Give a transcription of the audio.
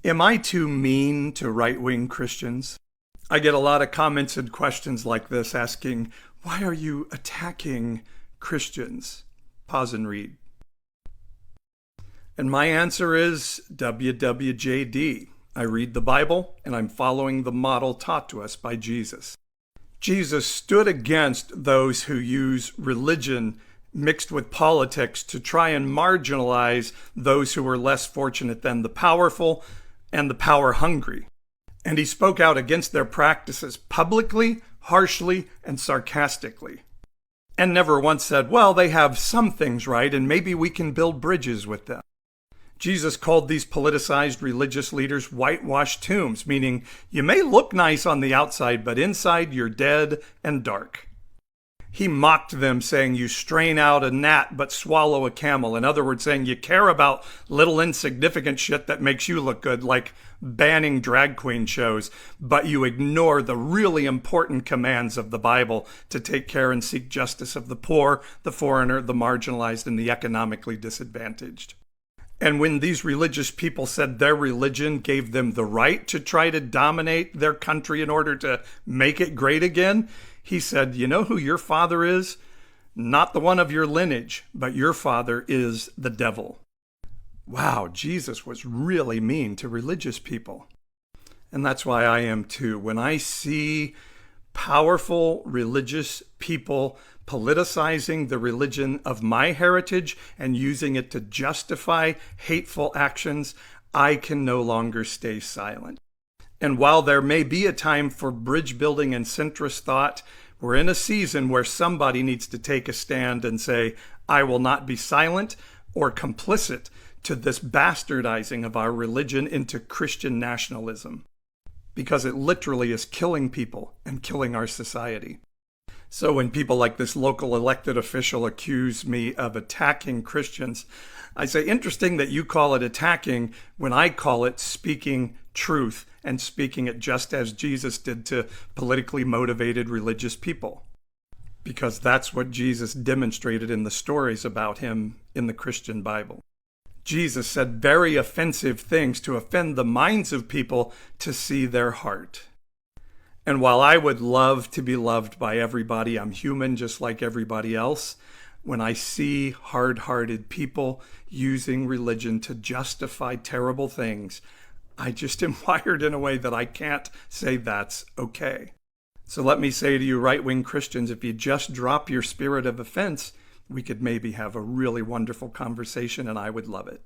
Am I too mean to right-wing Christians? I get a lot of comments and questions like this asking, why are you attacking Christians? Pause and read. And my answer is WWJD. I read the Bible and I'm following the model taught to us by Jesus. Jesus stood against those who use religion mixed with politics to try and marginalize those who were less fortunate than the powerful and the power hungry. And he spoke out against their practices publicly, harshly, and sarcastically. And never once said, well, they have some things right and maybe we can build bridges with them. Jesus called these politicized religious leaders whitewashed tombs, meaning you may look nice on the outside, but inside you're dead and dark. He mocked them, saying, you strain out a gnat but swallow a camel. In other words, saying you care about little insignificant shit that makes you look good, like banning drag queen shows, but you ignore the really important commands of the Bible to take care and seek justice of the poor, the foreigner, the marginalized, and the economically disadvantaged. And when these religious people said their religion gave them the right to try to dominate their country in order to make it great again, he said, you know who your father is? Not the one of your lineage, but your father is the devil. Wow, Jesus was really mean to religious people. And that's why I am too. When I see powerful religious people politicizing the religion of my heritage and using it to justify hateful actions, I can no longer stay silent. And while there may be a time for bridge building and centrist thought, we're in a season where somebody needs to take a stand and say, I will not be silent or complicit to this bastardizing of our religion into Christian nationalism, because it literally is killing people and killing our society. So when people like this local elected official accuse me of attacking Christians, I say, interesting that you call it attacking when I call it speaking truth and speaking it just as Jesus did to politically motivated religious people. Because that's what Jesus demonstrated in the stories about him in the Christian Bible. Jesus said very offensive things to offend the minds of people to see their heart. And while I would love to be loved by everybody, I'm human just like everybody else. When I see hard-hearted people using religion to justify terrible things, I just am wired in a way that I can't say that's okay. So let me say to you right-wing Christians, if you just drop your spirit of offense, we could maybe have a really wonderful conversation and I would love it.